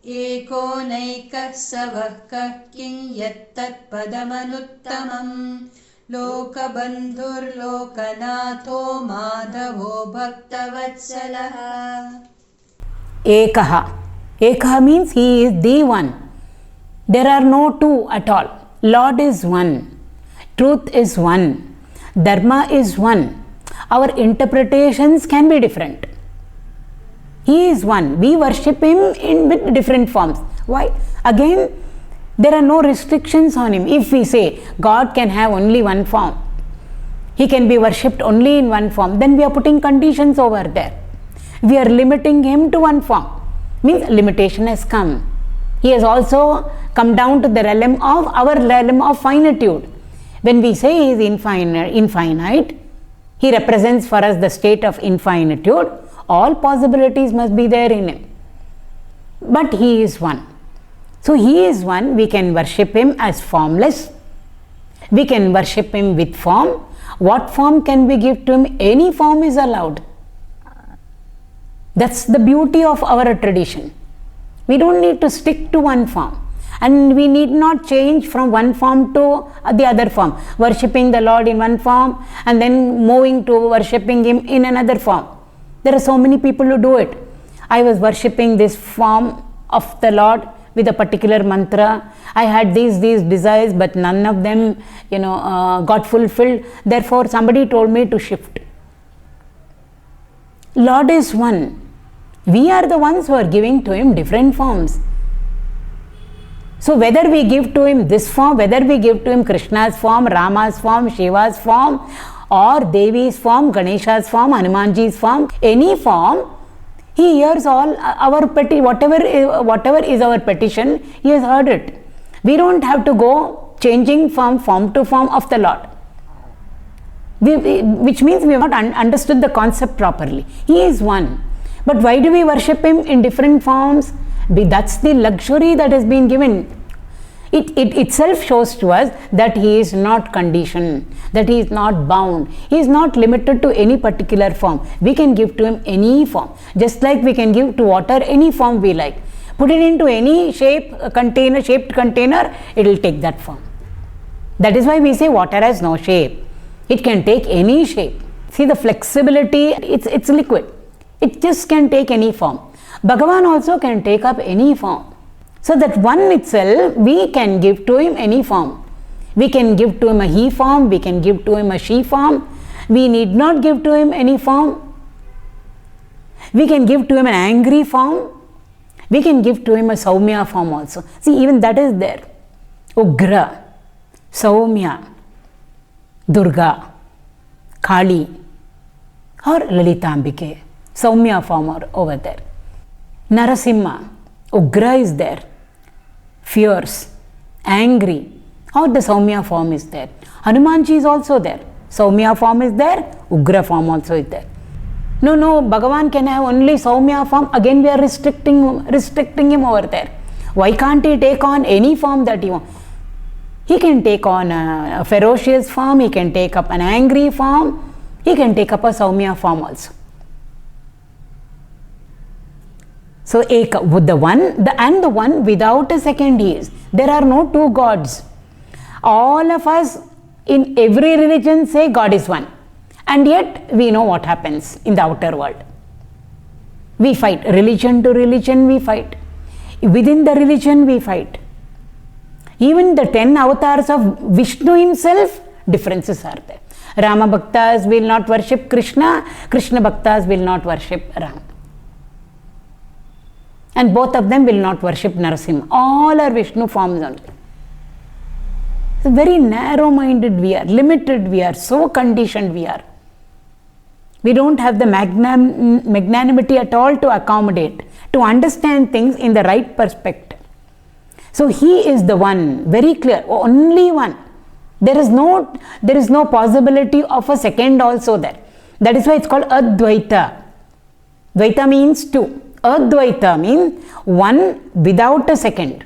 एको naikaḥ stavaḥ किं yattat padamanuttamam lōkabandhurlōkanāthō mādhavō bhaktavatsalaḥ. Ekaha. Ekaha means he is the one. There are no two at all. Lord is one. Truth is one. Dharma is one. Our interpretations can be different. He is one. We worship him with different forms. Why? Again, there are no restrictions on him. If we say God can have only one form, he can be worshipped only in one form, then we are putting conditions over there. We are limiting him to one form. Means limitation has come. He has also come down to the realm of our realm of finitude. When we say he is infinite, he represents for us the state of infinitude. All possibilities must be there in him. But he is one. So he is one. We can worship him as formless. We can worship him with form. What form can we give to him? Any form is allowed. That's the beauty of our tradition. We don't need to stick to one form. And we need not change from one form to the other form. Worshipping the Lord in one form and then moving to worshipping him in another form. There are so many people who do it. I was worshipping this form of the Lord with a particular mantra. I had these desires, but none of them, got fulfilled. Therefore, somebody told me to shift. Lord is one. We are the ones who are giving to him different forms. So whether we give to him this form, whether we give to him Krishna's form, Rama's form, Shiva's form, or Devi's form, Ganesha's form, Hanumanji's form, any form, he hears all our whatever is our petition, he has heard it. We don't have to go changing from form to form of the Lord. Which means we have not understood the concept properly. He is one. But why do we worship him in different forms? That's the luxury that has been given. It itself shows to us that he is not conditioned, that he is not bound. He is not limited to any particular form. We can give to him any form. Just like we can give to water any form we like. Put it into any shaped container, it will take that form. That is why we say water has no shape. It can take any shape. See the flexibility, it's liquid. It just can take any form. Bhagavan also can take up any form. So that one itself, we can give to him any form. We can give to him a he form, we can give to him a she form. We need not give to him any form. We can give to him an angry form. We can give to him a Saumya form also. See, even that is there. Ugra, Saumya, Durga, Kali, or Lalitambike. Saumya form over there. Narasimha, Ugra is there. Fierce, angry, or the Saumya form is there. Hanumanji is also there. Saumya form is there, Ugra form also is there. No, Bhagavan can have only Saumya form. Again we are restricting him over there. Why can't he take on any form that he wants? He can take on a ferocious form, he can take up an angry form, he can take up a Saumya form also. So Eka, the one without a second he is. There are no two gods. All of us in every religion say God is one. And yet we know what happens in the outer world. We fight. Religion to religion we fight. Within the religion we fight. Even the 10 avatars of Vishnu himself, differences are there. Rama Bhaktas will not worship Krishna, Krishna Bhaktas will not worship Rama. And both of them will not worship Narasimha. All are Vishnu forms only. Very narrow-minded we are, limited we are, so conditioned we are. We don't have the magnanimity at all to accommodate, to understand things in the right perspective. So he is the one, very clear, only one. There is no possibility of a second also there. That is why it's called Advaita. Dvaita means two. Advaita means one without a second.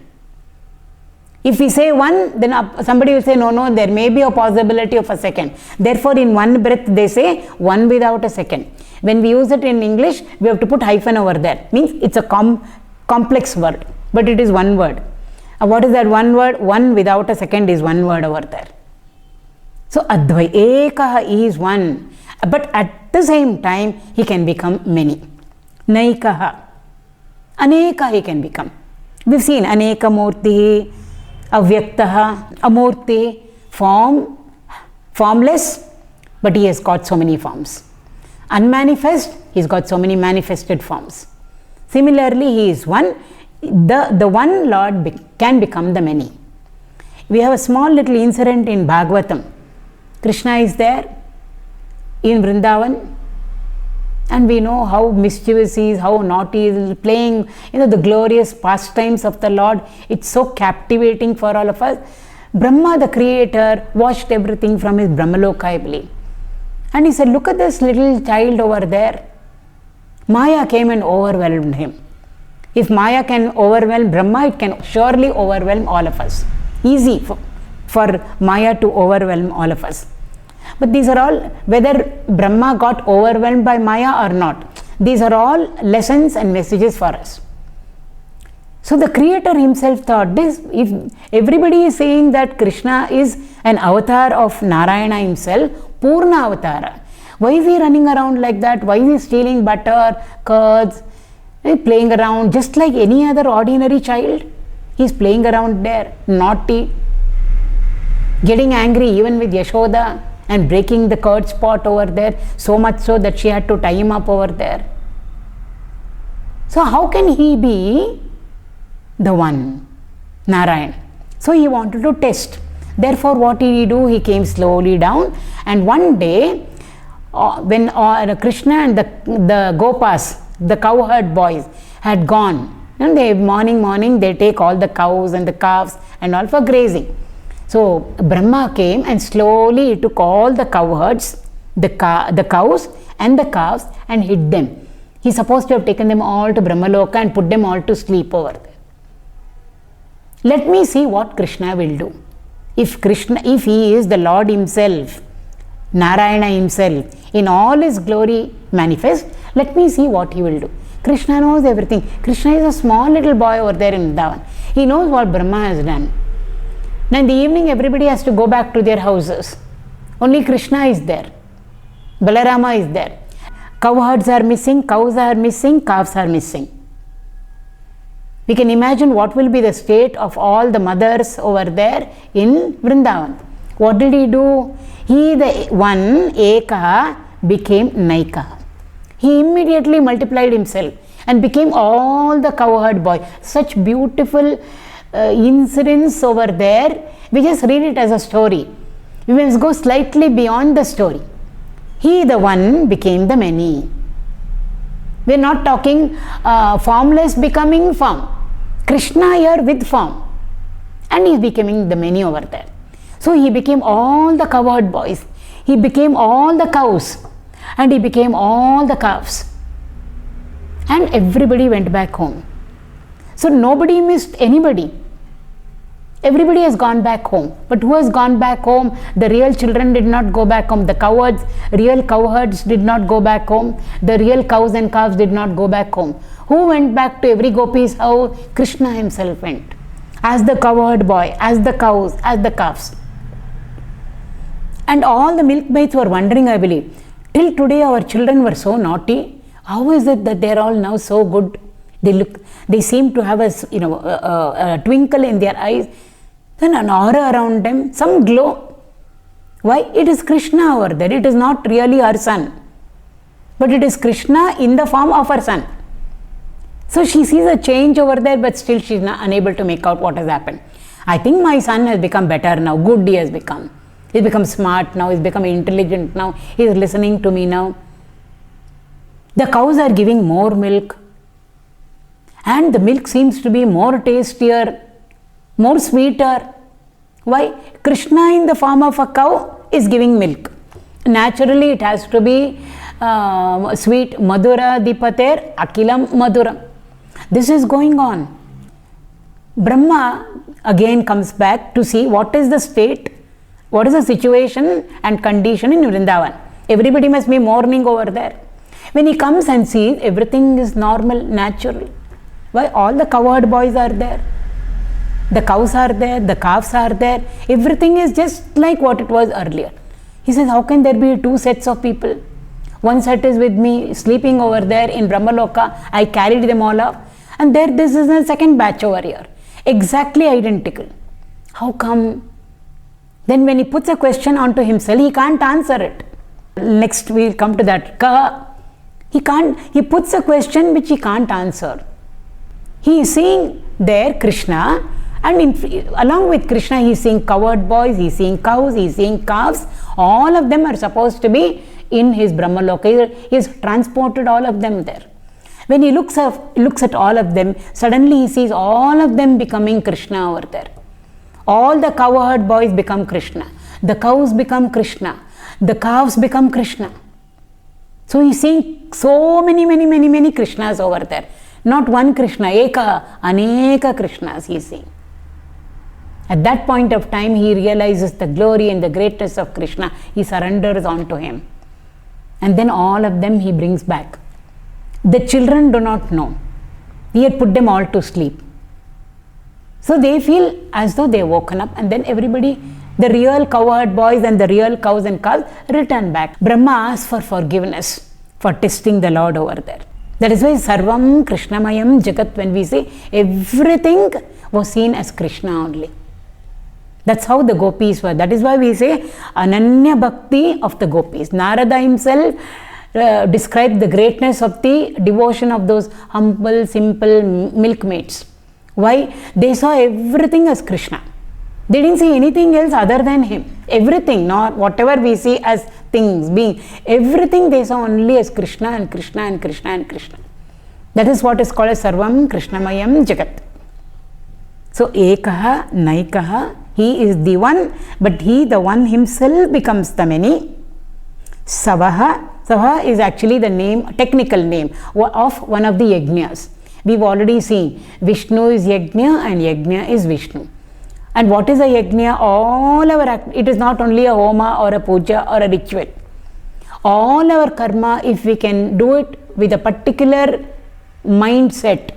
If we say one, then somebody will say, no, there may be a possibility of a second. Therefore, in one breath, they say one without a second. When we use it in English, we have to put hyphen over there. Means it's a complex word. but it is one word. What is that one word? One without a second is one word over there. So ekah is one, but at the same time he can become many. Naikaḥ, aneka he can become. We've seen aneka murti, avyaktaha, amurti, formless, but he has got so many forms. Unmanifest, he's got so many manifested forms. Similarly, he is one. The one Lord can become the many. We have a small little incident in Bhagavatam. Krishna is there in Vrindavan, and we know how mischievous he is, how naughty he is, playing, the glorious pastimes of the Lord. It's so captivating for all of us. Brahma, the creator, watched everything from his Brahmaloka, I believe. And he said, look at this little child over there. Maya came and overwhelmed him. If Maya can overwhelm Brahma, it can surely overwhelm all of us. Easy for Maya to overwhelm all of us. But these are all, whether Brahma got overwhelmed by Maya or not, these are all lessons and messages for us. So the creator himself thought this, if everybody is saying that Krishna is an avatar of Narayana himself, Purna Avatara, why is he running around like that? Why is he stealing butter, curds, playing around just like any other ordinary child? He's playing around there, naughty, getting angry even with Yashoda and breaking the curd pot over there, so much so that she had to tie him up over there. So how can he be the one, Narayana? So he wanted to test. Therefore, what did he do? He came slowly down, and one day when Krishna and the Gopas, the cowherd boys, had gone, and they morning they take all the cows and the calves and all for grazing. So Brahma came and slowly took all the cowherds, the cows and the calves, and hid them. He's supposed to have taken them all to Brahmaloka and put them all to sleep over there. Let me see what Krishna will do. If he is the Lord himself, Narayana himself, in all his glory manifest, let me see what he will do. Krishna knows everything. Krishna is a small little boy over there in Vrindavan. He knows what Brahma has done. Now in the evening everybody has to go back to their houses. Only Krishna is there. Balarama is there. Cowherds are missing, cows are missing, calves are missing. We can imagine what will be the state of all the mothers over there in Vrindavan. What did he do? He, the one, ekah, became naikaḥ. He immediately multiplied himself and became all the cowherd boy. Such beautiful incidents over there. We just read it as a story. We must go slightly beyond the story. He, the one, became the many. We are not talking formless becoming form. Krishna here with form, and he is becoming the many over there. So he became all the cowherd boys, he became all the cows, and he became all the calves, and everybody went back home. So nobody missed anybody. Everybody has gone back home. But who has gone back home? The real children did not go back home. The real cowherds did not go back home. The real cows and calves did not go back home. Who went back to every gopi's house? Krishna himself went. As the cowherd boy, as the cows, as the calves. And all the milkmaids were wondering, I believe, till today our children were so naughty. How is it that they are all now so good? They seem to have a twinkle in their eyes, then an aura around them, some glow. Why? It is Krishna over there. It is not really her son, but it is Krishna in the form of her son. So she sees a change over there, but still she is unable to make out what has happened. I think my son has become better now. Good he has become. He's become smart now. He's become intelligent now. He is listening to me now. The cows are giving more milk, and the milk seems to be more tastier, more sweeter. Why? Krishna in the form of a cow is giving milk. Naturally it has to be sweet. Madhura dipater akilam madhuram. This is going on. Brahma again comes back to see what is the state, what is the situation and condition in Vrindavan. Everybody must be mourning over there. When he comes and sees everything is normal, natural, Why? All the cowherd boys are there. The cows are there, the calves are there. Everything is just like what it was earlier. He says, how can there be two sets of people? One set is with me sleeping over there in Brahmaloka. I carried them all up. And there, this is the second batch over here. Exactly identical. How come? Then when he puts a question onto himself, he can't answer it. Next we'll come to that. He puts a question which he can't answer. He is seeing there Krishna, and along with Krishna he is seeing cowherd boys, he is seeing cows, he is seeing calves. All of them are supposed to be in his Brahmaloka. He has transported all of them there. When he looks at all of them, suddenly he sees all of them becoming Krishna over there. All the cowherd boys become Krishna. The cows become Krishna. The calves become Krishna. So he is seeing so many Krishnas over there. Not one Krishna, aneka Krishnas he is seeing. At that point of time, he realizes the glory and the greatness of Krishna. He surrenders onto him. And then all of them he brings back. The children do not know. He had put them all to sleep. So they feel as though they have woken up, and then everybody, the real cowherd boys and the real cows and calves, return back. Brahma asks for forgiveness for testing the Lord over there. That is why Sarvam Krishnamayam Jagat, when we say everything was seen as Krishna only. That's how the gopis were. That is why we say Ananya Bhakti of the gopis. Narada himself described the greatness of the devotion of those humble, simple milkmaids. Why? They saw everything as Krishna. They didn't see anything else other than him. Everything, not whatever we see as things, being, everything they saw only as Krishna and Krishna and Krishna and Krishna. That is what is called as Sarvam Krishnamayam Jagat. So Ekaha, Naikaḥ, he is the one, but he, the one himself, becomes the many. Stavaḥ is actually the name, technical name of one of the yajnas. We've already seen Vishnu is yajna and yajna is Vishnu. And what is a yajna? All our it is not only a homa or a puja or a ritual. All our karma, if we can do it with a particular mindset,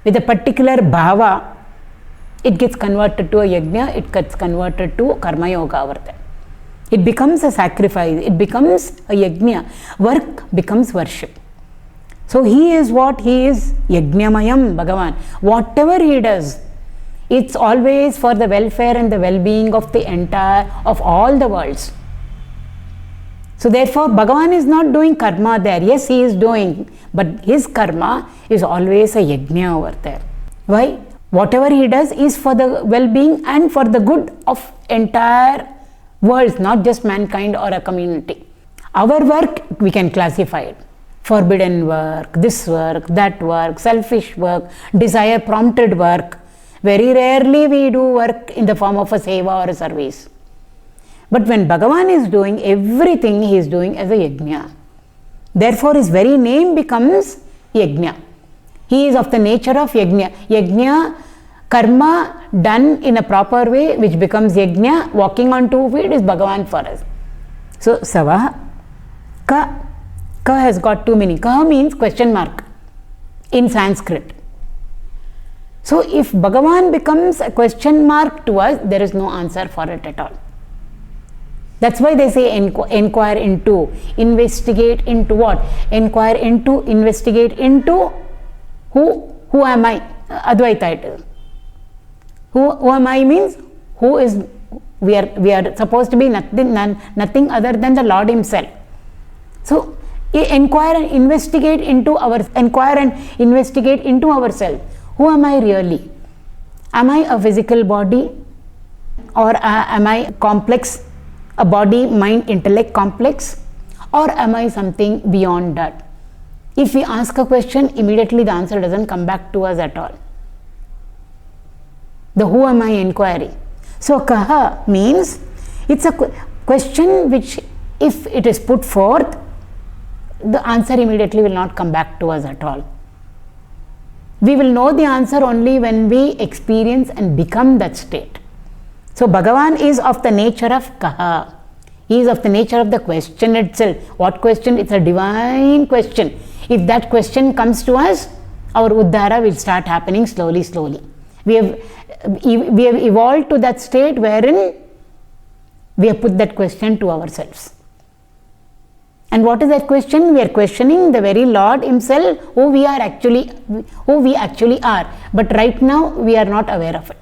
with a particular bhava, it gets converted to a yajna, it gets converted to karma yoga over there. It becomes a sacrifice, it becomes a yajna. Work becomes worship. So he is what? He is yajnamayam, Bhagavan. Whatever he does, it's always for the welfare and the well-being of the entire, of all the worlds. So therefore, Bhagavan is not doing karma there. Yes, he is doing, but his karma is always a yajna over there. Why? Whatever he does is for the well-being and for the good of entire worlds, not just mankind or a community. Our work, we can classify it. Forbidden work, this work, that work, selfish work, desire-prompted work. Very rarely we do work in the form of a seva or a service. But when Bhagavan is doing everything, he is doing as a yajna. Therefore, his very name becomes yajna. He is of the nature of yajna. Yajna, karma done in a proper way, which becomes yajna, walking on 2 feet, is Bhagavan for us. So, Stavaḥ, Ka has got 2 meanings. Ka means question mark in Sanskrit. So, if Bhagavan becomes a question mark to us, there is no answer for it at all. That's why they say inquire into, investigate into what? Inquire into, investigate into who am I? Advaita it is. Who am I means who is, we are supposed to be nothing other than the Lord himself. So, inquire and investigate into ourselves. Who am I really? Am I a physical body, or am I complex, a body, mind, intellect complex, or am I something beyond that? If we ask a question, immediately the answer doesn't come back to us at all. The who am I inquiry. So kaha means it's a question which, if it is put forth, the answer immediately will not come back to us at all. We will know the answer only when we experience and become that state. So Bhagavan is of the nature of kaha. He is of the nature of the question itself. What question? It's a divine question. If that question comes to us, our uddhara will start happening slowly, slowly. We have evolved to that state wherein we have put that question to ourselves. And what is that question? We are questioning the very Lord himself, who we actually are. But right now we are not aware of it.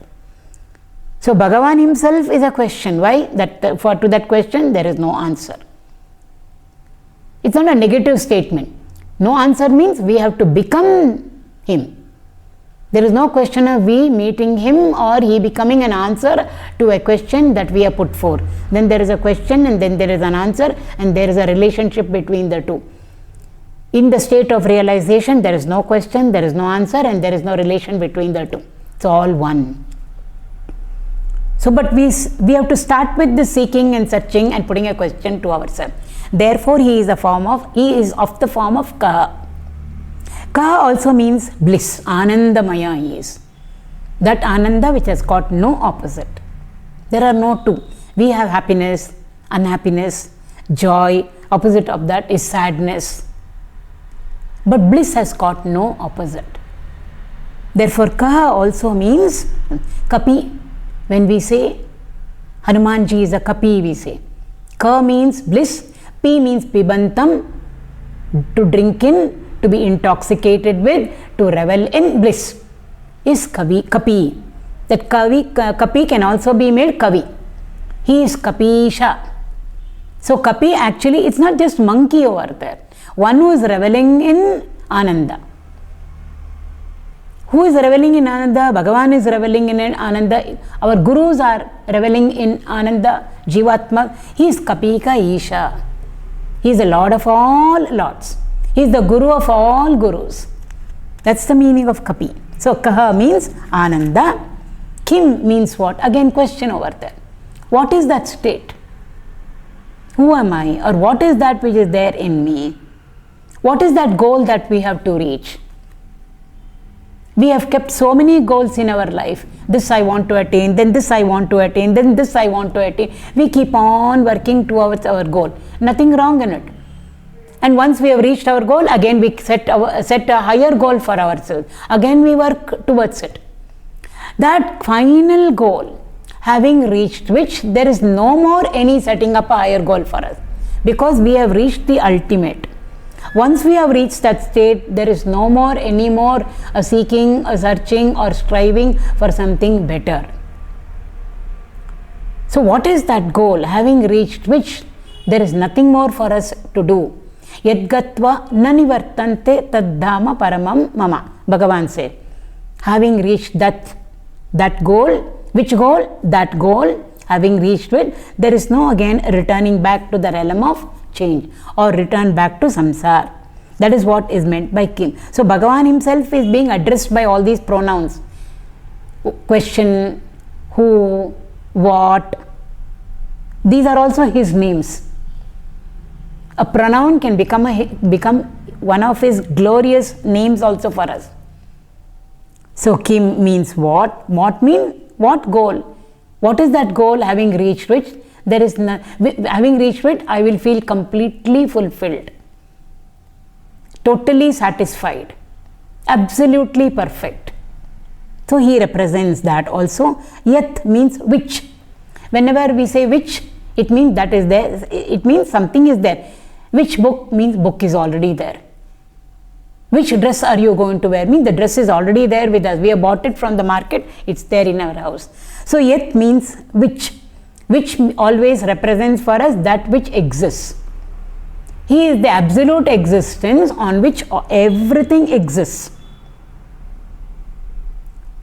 So Bhagavan himself is a question. Why? To that question there is no answer. It's not a negative statement. No answer means we have to become him. There is no question of we meeting him or he becoming an answer to a question that we have put forth. Then there is a question and then there is an answer and there is a relationship between the two. In the state of realization, there is no question, there is no answer, and there is no relation between the two. It's all one. So, but we have to start with the seeking and searching and putting a question to ourselves. Therefore, he is of the form of kaḥ. Kaḥ also means bliss, anandamaya he is. That ananda which has got no opposite. There are no two. We have happiness, unhappiness, joy. Opposite of that is sadness. But bliss has got no opposite. Therefore, kaḥ also means kapi. When we say Hanumanji is a kapi, we say. Ka means bliss, pi means pibantam, to drink in, to be intoxicated with, to revel in bliss, is kapi. That kapi can also be made kavi. He is kapisha. So kapi actually, it's not just monkey over there. One who is reveling in ananda. Who is reveling in ananda? Bhagavan is reveling in ananda. Our gurus are reveling in ananda. Jivatma. He is kapika isha. He is the Lord of all lords. He is the Guru of all Gurus. That's the meaning of kapi. So kaḥ means ananda. Kim means what? Again question over there. What is that state? Who am I? Or what is that which is there in me? What is that goal that we have to reach? We have kept so many goals in our life. This I want to attain, then this I want to attain, then this I want to attain. We keep on working towards our goal. Nothing wrong in it. And once we have reached our goal, again we set a higher goal for ourselves. Again we work towards it. That final goal, having reached which there is no more any setting up a higher goal for us. Because we have reached the ultimate. Once we have reached that state, there is no more any more a seeking, a searching or striving for something better. So what is that goal? Having reached which there is nothing more for us to do. Yadgatva nanivartante taddhama paramam mama. Bhagavan said. Having reached that goal, which goal? That goal, having reached it, there is no again returning back to the realm of change or return back to samsara. That is what is meant by kim. So Bhagavan himself is being addressed by all these pronouns. Question, who, what. These are also his names. A pronoun can become one of his glorious names also for us. So kim means what? What means what goal? What is that goal? Having reached which there is having reached it, I will feel completely fulfilled, totally satisfied, absolutely perfect. So he represents that also. Yat means which. Whenever we say which, it means that is there. It means something is there. Which book means book is already there. Which dress are you going to wear? Means the dress is already there with us. We have bought it from the market. It's there in our house. So yet means which always represents for us that which exists. He is the absolute existence on which everything exists.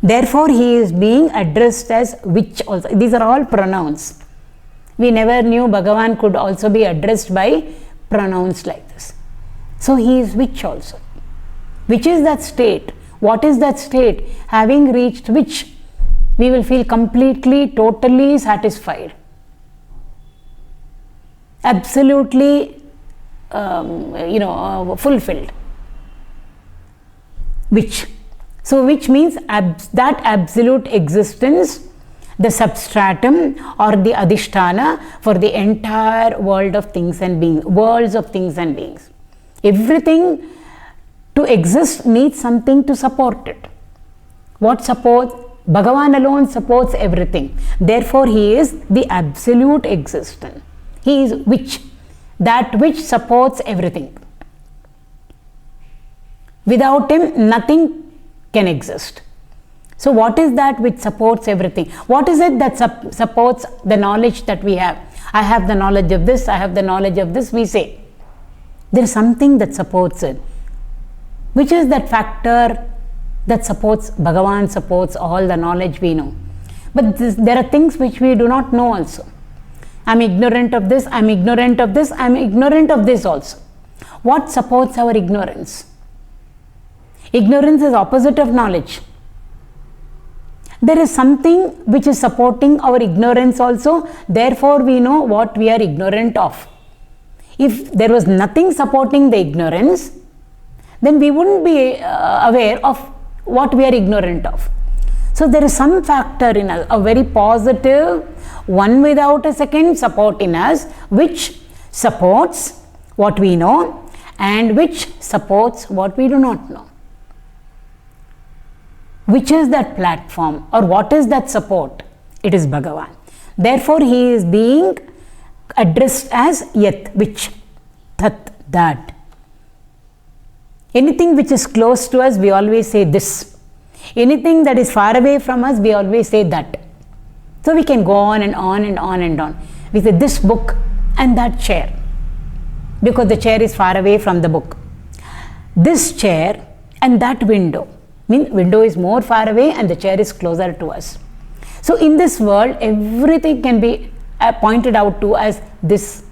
Therefore, he is being addressed as which also. These are all pronouns. We never knew Bhagavan could also be addressed by pronouns like this. So he is which also. Which is that state? What is that state? Having reached which we will feel completely, totally satisfied. Absolutely, fulfilled. Which? So which means that absolute existence, the substratum or the adhisthana for the entire world of things and beings, worlds of things and beings. Everything To exist needs something to support it. What supports? Bhagavan alone supports everything. Therefore, he is the absolute existence. He is which? That which supports everything. Without him, nothing can exist. So what is that which supports everything? What is it that supports the knowledge that we have? I have the knowledge of this, I have the knowledge of this, we say. There is something that supports it. Which is that factor that supports? Bhagavan supports all the knowledge we know. But there are things which we do not know also. I am ignorant of this, I am ignorant of this, I am ignorant of this also. What supports our ignorance? Ignorance is opposite of knowledge. There is something which is supporting our ignorance also, therefore we know what we are ignorant of. If there was nothing supporting the ignorance, then we wouldn't be aware of what we are ignorant of. So there is some factor in us, a very positive, one without a second support in us, which supports what we know and which supports what we do not know. Which is that platform or what is that support? It is Bhagavan. Therefore, he is being addressed as Yat, which, Tat, that. Anything which is close to us, we always say this. Anything that is far away from us, we always say that. So we can go on and on and on and on. We say this book and that chair, because the chair is far away from the book. This chair and that window. Window is more far away and the chair is closer to us. So in this world, everything can be pointed out to as this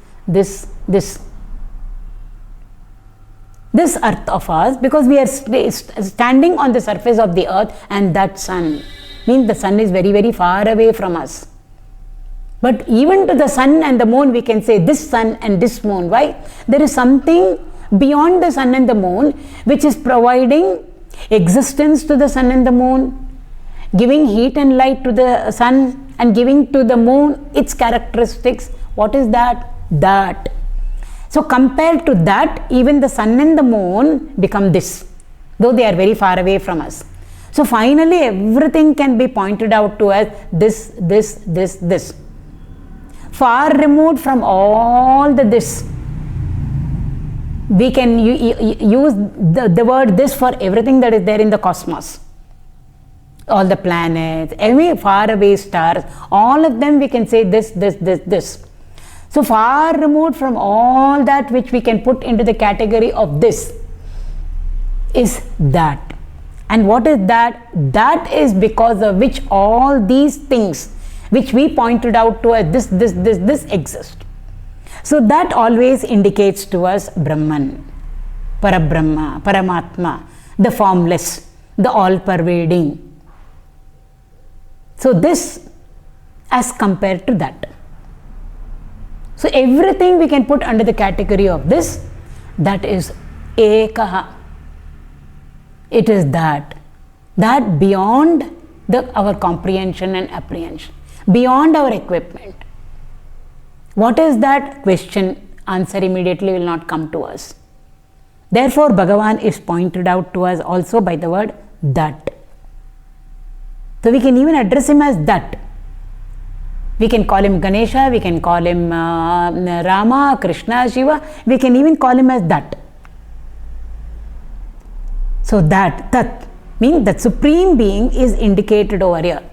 earth of ours, because we are standing on the surface of the earth, and that sun. The sun is very, very far away from us. But even to the sun and the moon, we can say this sun and this moon. Why? There is something beyond the sun and the moon which is providing existence to the sun and the moon, giving heat and light to the sun and giving to the moon its characteristics. What is that? That. So compared to that, even the sun and the moon become this, though they are very far away from us. So finally everything can be pointed out to as this. Far removed from all this. We can use the word this for everything that is there in the cosmos. All the planets, every far away stars, all of them we can say this. So far removed from all that which we can put into the category of this is that. And what is that? That is because of which all these things which we pointed out to as this exist. So that always indicates to us Brahman, Parabrahma, Paramatma, the formless, the all-pervading. So this as compared to that. So everything we can put under the category of this, that is ekaḥ. It is that beyond our comprehension and apprehension, beyond our equipment. What is that? Question, answer immediately will not come to us. Therefore, Bhagavan is pointed out to us also by the word that. So we can even address him as that. We can call him Ganesha, we can call him Rama, Krishna, Shiva, we can even call him as that. So that, Tat, means that supreme being is indicated over here.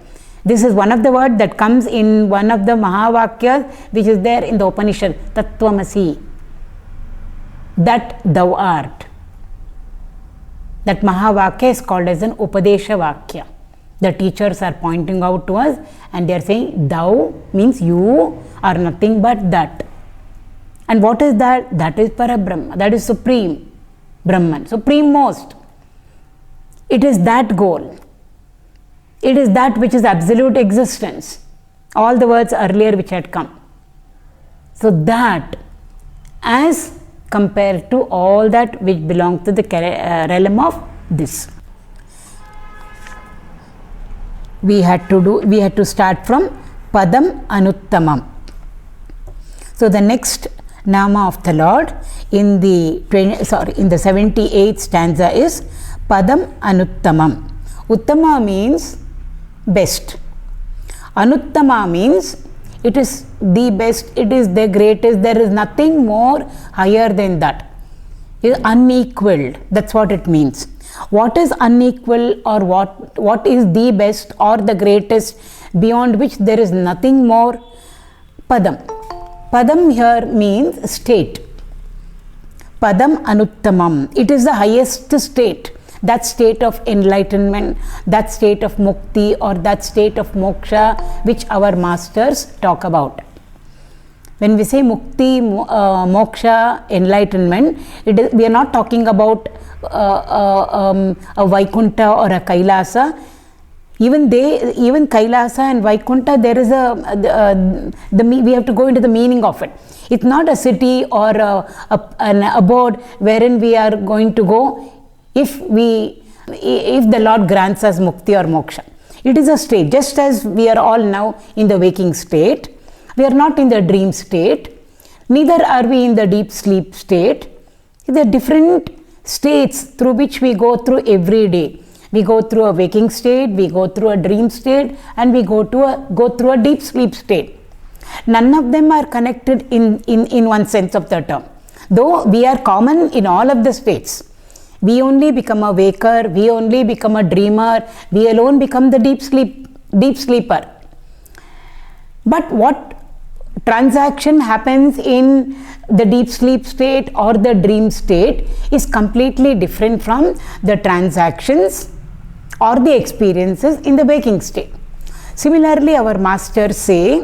This is one of the words that comes in one of the Mahavakyas which is there in the Upanishad, Tattvamasi, that thou art. That Mahavakya is called as an Upadesha Vakya. The teachers are pointing out to us and they are saying thou means you are nothing but that. And what is that? That is Parabrahma, that is supreme Brahman, supreme most. It is that goal. It is that which is absolute existence. All the words earlier which had come. So that as compared to all that which belongs to the realm of this. We had to start from Padamanuttamam. So the next Nama of the Lord in the 78th stanza is Padamanuttamam. Uttama means best. Anuttama means it is the best, it is the greatest, there is nothing more higher than that. It is unequaled, that's what it means. What is unequal, or what is the best or the greatest, beyond which there is nothing more? Padam. Padam here means state. Padam anuttamam. It is the highest state. That state of enlightenment, that state of mukti, or that state of moksha which our masters talk about. When we say mukti, moksha, enlightenment, we are not talking about a Vaikuntha or a Kailasa. Even Kailasa and Vaikuntha, there is we have to go into the meaning of it. It's not a city or an abode wherein we are going to go if the Lord grants us mukti or moksha. It is a state, just as we are all now in the waking state. We are not in the dream state, neither are we in the deep sleep state. There are different states through which we go through every day. We go through a waking state, we go through a dream state, and we go through a deep sleep state. None of them are connected in one sense of the term. Though we are common in all of the states. We only become a waker, we only become a dreamer, we alone become the deep sleeper. But what transaction happens in the deep sleep state or the dream state is completely different from the transactions or the experiences in the waking state. Similarly, our masters say,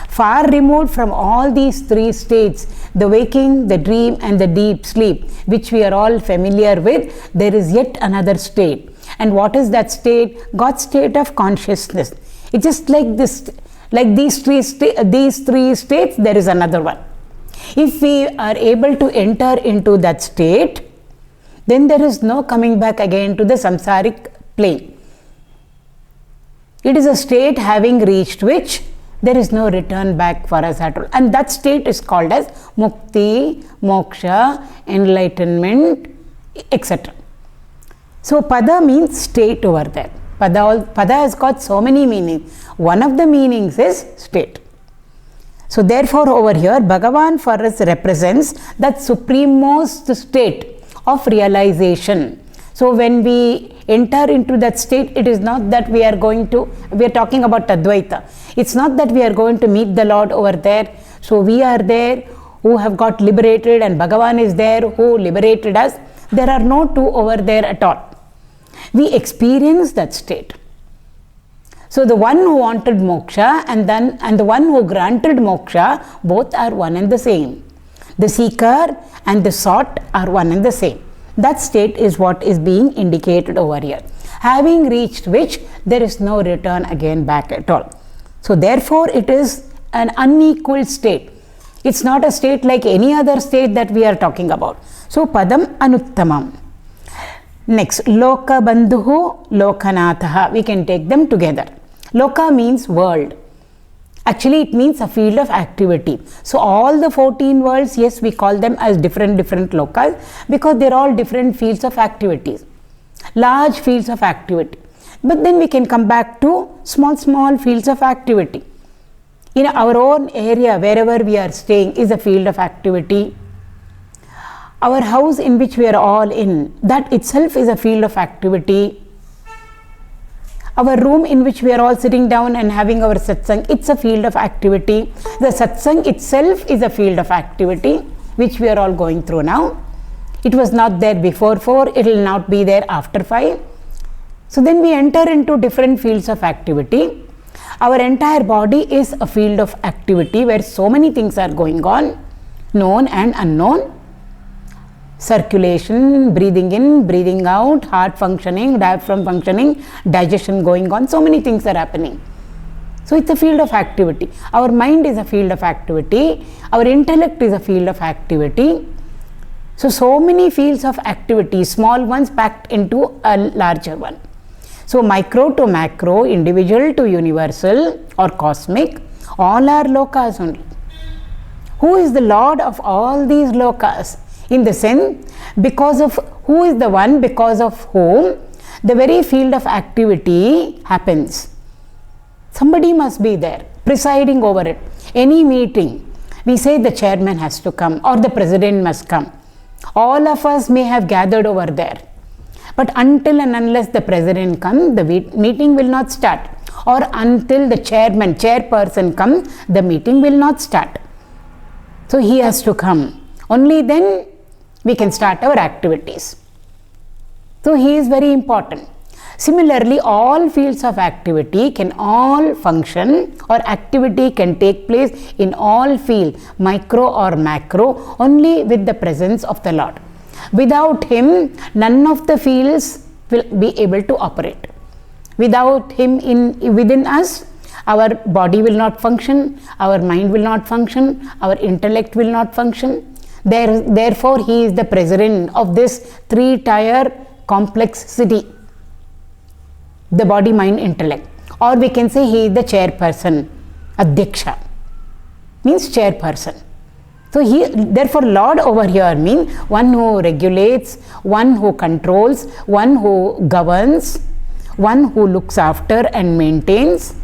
far removed from all these three states, the waking, the dream and the deep sleep, which we are all familiar with, there is yet another state. And what is that state? God's state of consciousness. It's just like this, like these three states, there is another one. If we are able to enter into that state, then there is no coming back again to the samsaric plane. It is a state having reached which there is no return back for us at all. And that state is called as mukti, moksha, enlightenment, etc. So pada means state over there. Pada has got so many meanings. One of the meanings is state. So therefore over here Bhagavan for us represents that supremost state of realization. So when we enter into that state, it is not that we are talking about Advaita. It's not that we are going to meet the Lord over there. So we are there who have got liberated and Bhagavan is there who liberated us. There are no two over there at all. We experience that state. So the one who wanted moksha and the one who granted moksha, both are one and the same. The seeker and the sought are one and the same. That state is what is being indicated over here. Having reached which there is no return again back at all. So therefore it is an unequal state. It's not a state like any other state that we are talking about. So padam anuttamam. Next, lōkabandhurlōkanāthō. We can take them together. Loka means world. Actually, it means a field of activity. So all the 14 worlds, yes, we call them as different lokas because they're all different fields of activities. Large fields of activity. But then we can come back to small fields of activity. In our own area, wherever we are staying is a field of activity. Our house in which we are all in, that itself is a field of activity. Our room in which we are all sitting down and having our satsang, it's a field of activity. The satsang itself is a field of activity which we are all going through now. It was not there before 4, it will not be there after 5. So then we enter into different fields of activity. Our entire body is a field of activity where so many things are going on, known and unknown. Circulation, breathing in, breathing out, heart functioning, diaphragm functioning, digestion going on, so many things are happening. So it's a field of activity. Our mind is a field of activity, our intellect is a field of activity. So many fields of activity, small ones packed into a larger one. So micro to macro, individual to universal or cosmic, all are lokas only. who is the Lord of all these lokas? In the sense, because of who is the one because of whom the very field of activity happens. Somebody must be there, presiding over it. Any meeting, we say the chairman has to come or the president must come. All of us may have gathered over there. But until and unless the president comes, the meeting will not start. Or until the chairperson comes, the meeting will not start. So he has to come. Only then we can start our activities. So he is very important. Similarly, all fields of activity can all function, or activity can take place in all fields, micro or macro, only with the presence of the Lord. Without him, none of the fields will be able to operate. Without him within us, our body will not function, our mind will not function, our intellect will not function. Therefore, he is the president of this three-tier complex city. The body, mind, intellect. Or we can say he is the chairperson. Adhyaksha means chairperson. So therefore Lord over here means one who regulates, one who controls, one who governs, one who looks after and maintains,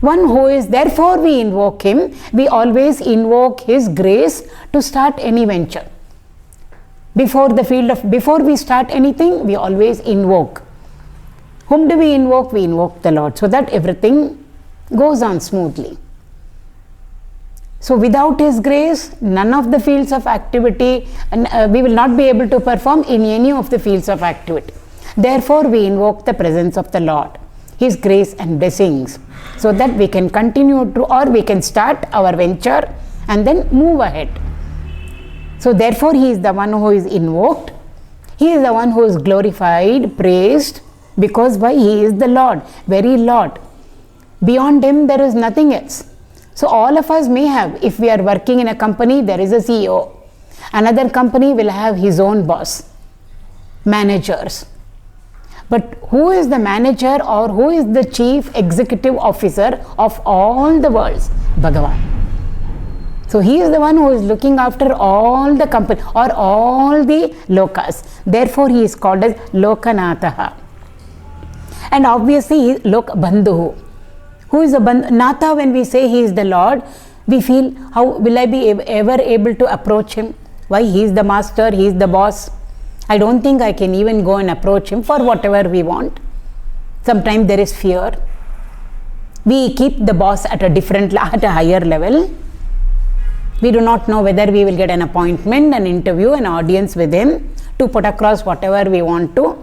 one who is, therefore we invoke him. We always invoke his grace to start any venture. Before we start anything, we always invoke. Whom do we invoke? We invoke the Lord, so that everything goes on smoothly. So without his grace, none of the fields of activity, and we will not be able to perform in any of the fields of activity. Therefore, we invoke the presence of the Lord, his grace and blessings, so that we can continue to, or we can start our venture and then move ahead. So therefore, he is the one who is invoked. He is the one who is glorified, praised, because why? He is the Lord, very Lord. Beyond him, there is nothing else. So all of us may have, if we are working in a company, there is a CEO. Another company will have his own boss, managers. But who is the manager or who is the chief executive officer of all the worlds? Bhagavan. So he is the one who is looking after all the company or all the lokas. Therefore he is called as Lokanathah. And obviously he is lōkabandhurlōkanāthō. Who is the Natha? When we say he is the Lord, we feel, how will I be ever able to approach him? Why? He is the master, he is the boss. I don't think I can even go and approach him for whatever we want. Sometimes there is fear. We keep the boss at a higher level. We do not know whether we will get an appointment, an interview, an audience with him to put across whatever we want to.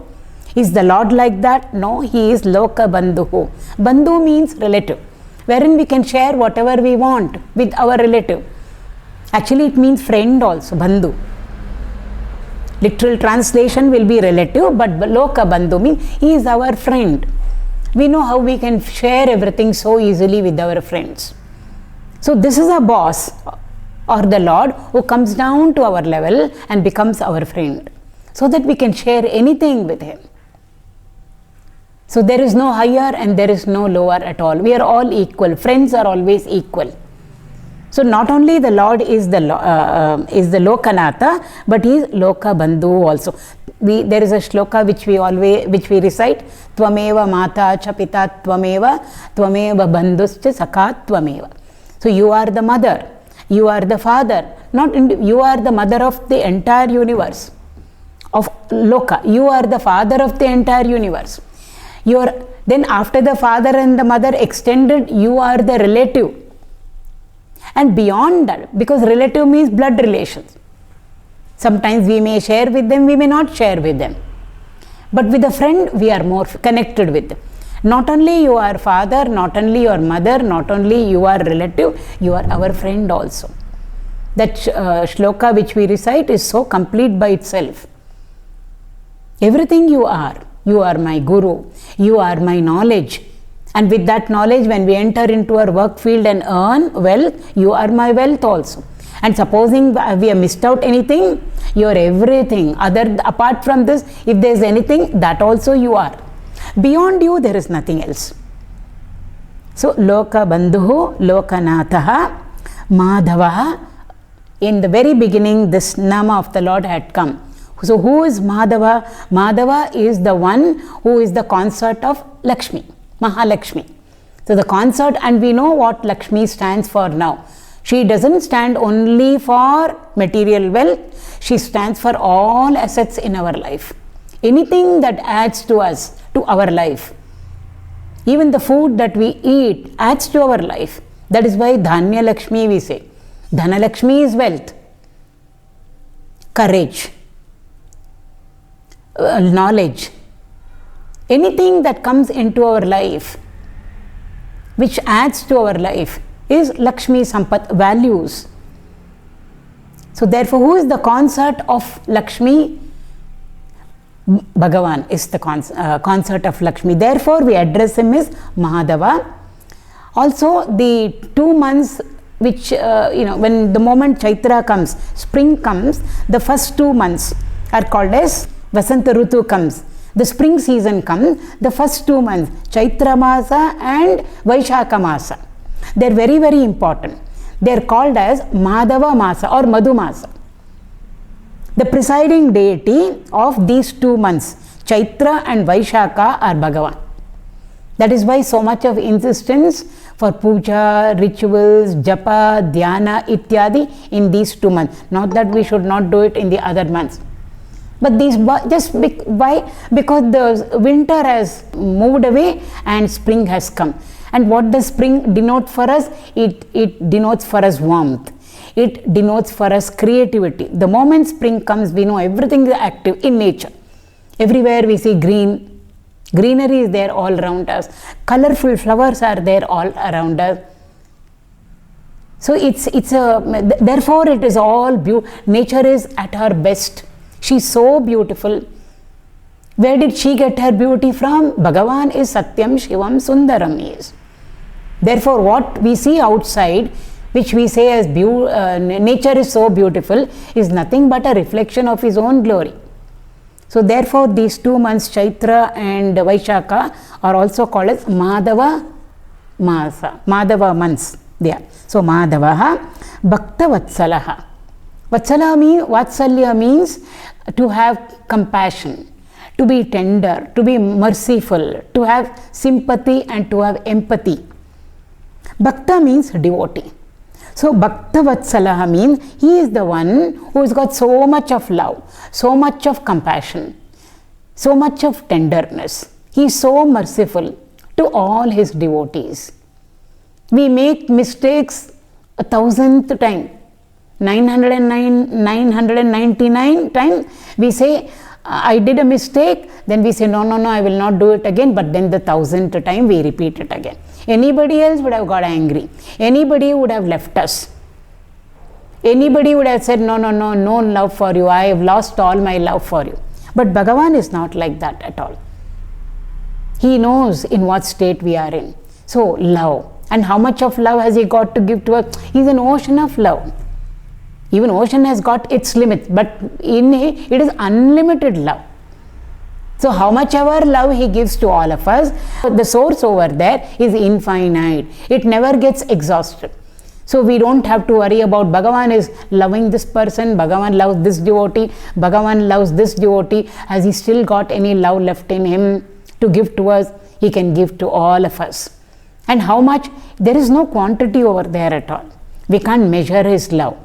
Is the Lord like that? No, he is lōkabandhurlōkanāthō. Bandhu means relative, wherein we can share whatever we want with our relative. Actually, it means friend also, bandhu. Literal translation will be relative, but lōkabandhu means he is our friend. We know how we can share everything so easily with our friends. So this is a boss or the Lord who comes down to our level and becomes our friend, so that we can share anything with him. So there is no higher and there is no lower at all. We are all equal. Friends are always equal. So not only the Lord is the Lokanatha, but he is Lokabandhu also. There is a shloka which we recite. Tvameva mata cha pita tvameva, tvameva bandhuscha sakha tvameva. So you are the mother, you are the father. You are the mother of the entire universe of Loka. You are the father of the entire universe. Then after the father and the mother extended, you are the relative. And beyond that, because relative means blood relations. Sometimes we may share with them, we may not share with them. But with a friend, we are more connected with them. Not only you are father, not only your mother, not only you are relative, you are our friend also. That shloka which we recite is so complete by itself. Everything you are my guru, you are my knowledge. And with that knowledge, when we enter into our work field and earn wealth, you are my wealth also. And supposing we have missed out anything, you are everything. Apart from this, if there is anything, that also you are. Beyond you, there is nothing else. So, Lokabandhu Lokanathah Mādhava, in the very beginning, this Nama of the Lord had come. So who is Mādhava? Mādhava is the one who is the consort of Lakshmi, Mahalakshmi. So the consort, and we know what Lakshmi stands for now. She doesn't stand only for material wealth, she stands for all assets in our life. Anything that adds to us, to our life. Even the food that we eat adds to our life. That is why Dhanya Lakshmi we say. Dhana Lakshmi is wealth, courage, knowledge. Anything that comes into our life, which adds to our life, is Lakshmi Sampat, values. So therefore, who is the consort of Lakshmi? Bhagavan is the consort of Lakshmi. Therefore, we address him as Mahadava. Also, the 2 months which, when the moment Chaitra comes, spring comes, the first 2 months are called as Vasanta Rutu comes. The spring season comes, the first 2 months, Chaitra Masa and Vaishakha Masa. They are very, very important. They are called as Madhava Masa or Madhu Masa. The presiding deity of these 2 months, Chaitra and Vaishakha, are Bhagavan. That is why so much of insistence for puja, rituals, japa, dhyana, ityadi in these 2 months. Not that we should not do it in the other months. But these, just why? Because the winter has moved away and spring has come. And what does spring denote for us? It denotes for us warmth. It denotes for us creativity. The moment spring comes, we know everything is active in nature. Everywhere we see green. Greenery is there all around us. Colorful flowers are there all around us. So therefore it is all beautiful. Nature is at her best. She is so beautiful. Where did she get her beauty from? Bhagavan is Satyam, Shivam, Sundaram is. Therefore, what we see outside, which we say as nature is so beautiful, is nothing but a reflection of his own glory. So therefore, these 2 months, Chaitra and Vaishakha, are also called as Madhava Masa, Madhava months. There. So Madhavaha, bhaktavatsalaḥ. Vatsalya means to have compassion, to be tender, to be merciful, to have sympathy and to have empathy. Bhakta means devotee. So bhaktavatsalaḥ means he is the one who has got so much of love, so much of compassion, so much of tenderness. He is so merciful to all his devotees. We make mistakes 1000th time. 999 times we say, I did a mistake, then we say, no, I will not do it again, but then the 1000th time we repeat it again. Anybody else would have got angry. Anybody would have left us. Anybody would have said, no love for you, I have lost all my love for you. But Bhagavan is not like that at all. He knows in what state we are in. So love. And how much of love has he got to give to us? He is an ocean of love. Even ocean has got its limits, but in it is unlimited love. So how much ever love he gives to all of us, the source over there is infinite. It never gets exhausted. So we don't have to worry about Bhagavan is loving this person, Bhagavan loves this devotee, Bhagavan loves this devotee. Has he still got any love left in him to give to us? He can give to all of us. And how much? There is no quantity over there at all. We can't measure his love.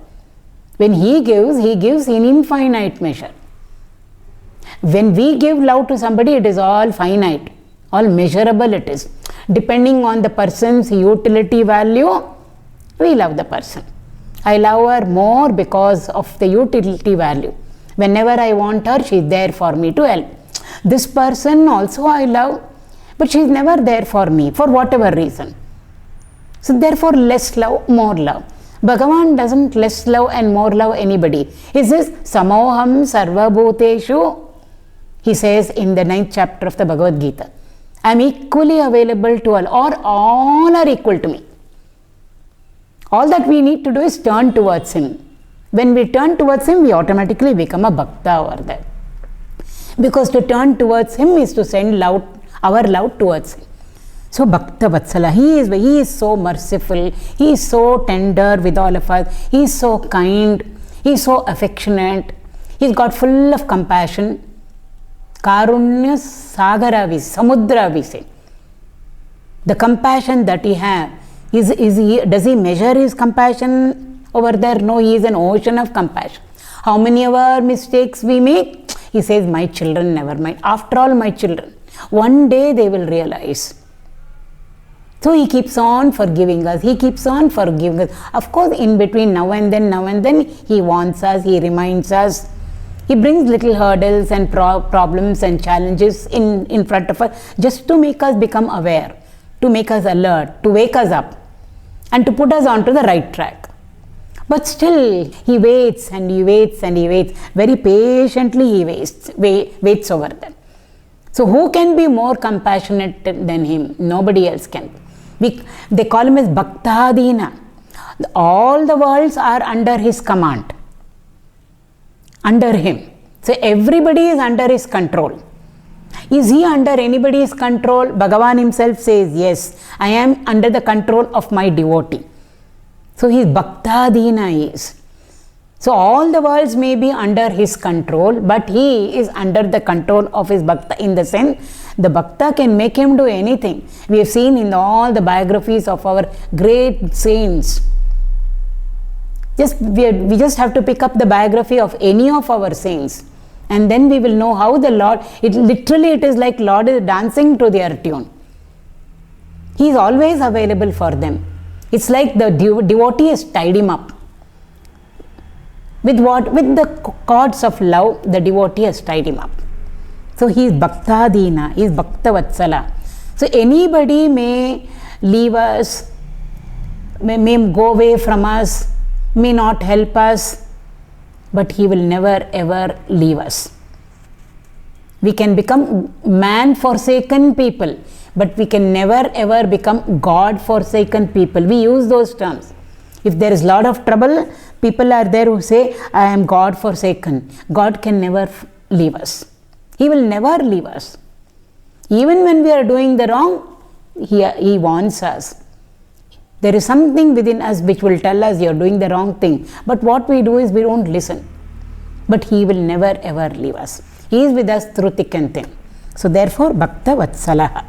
When he gives in infinite measure. When we give love to somebody, it is all finite, all measurable it is. Depending on the person's utility value, we love the person. I love her more because of the utility value. Whenever I want her, she is there for me to help. This person also I love, but she is never there for me, for whatever reason. So therefore, less love, more love. Bhagavan doesn't less love and more love anybody. He says, Samoham Sarva Bhuteshu. He says in the 9th chapter of the Bhagavad Gita, I am equally available to all, or all are equal to me. All that we need to do is turn towards him. When we turn towards him, we automatically become a bhakta over there. Because to turn towards him is to send love, our love towards him. So bhaktavatsalaḥ, he is so merciful, he is so tender with all of us, he is so kind, he is so affectionate, he is got full of compassion. Karunya sagara samudra we say. The compassion that he has, does he measure his compassion over there? No, he is an ocean of compassion. How many of our mistakes we make? He says, my children, never mind. After all, my children, one day they will realize. So he keeps on forgiving us. He keeps on forgiving us. Of course, in between now and then, he warns us, he reminds us. He brings little hurdles and problems and challenges in front of us just to make us become aware, to make us alert, to wake us up and to put us onto the right track. But still, he waits and he waits and he waits. Very patiently he waits over them. So who can be more compassionate than him? Nobody else can. They call him as Bhaktadina. All the worlds are under his command, under him. So everybody is under his control. Is he under anybody's control? Bhagavan himself says, yes, I am under the control of my devotee. So he is Bhaktadina, he is. So all the worlds may be under his control, but he is under the control of his Bhakta, in the sense the Bhakta can make him do anything. We have seen in all the biographies of our great saints. We just have to pick up the biography of any of our saints, and then we will know how the Lord, it is like Lord is dancing to their tune. He is always available for them. It's like the devotee has tied him up. With what? With the cords of love, the devotee has tied him up. So he is Bhaktadina, he is Bhaktavatsala. So anybody may leave us, may go away from us, may not help us, but he will never ever leave us. We can become man-forsaken people, but we can never ever become God-forsaken people. We use those terms. If there is a lot of trouble, people are there who say, I am God-forsaken. God can never leave us. He will never leave us. Even when we are doing the wrong, he warns us. There is something within us which will tell us you are doing the wrong thing. But what we do is we don't listen. But he will never ever leave us. He is with us through thick and thin. So therefore, Bhaktavatsalaḥ.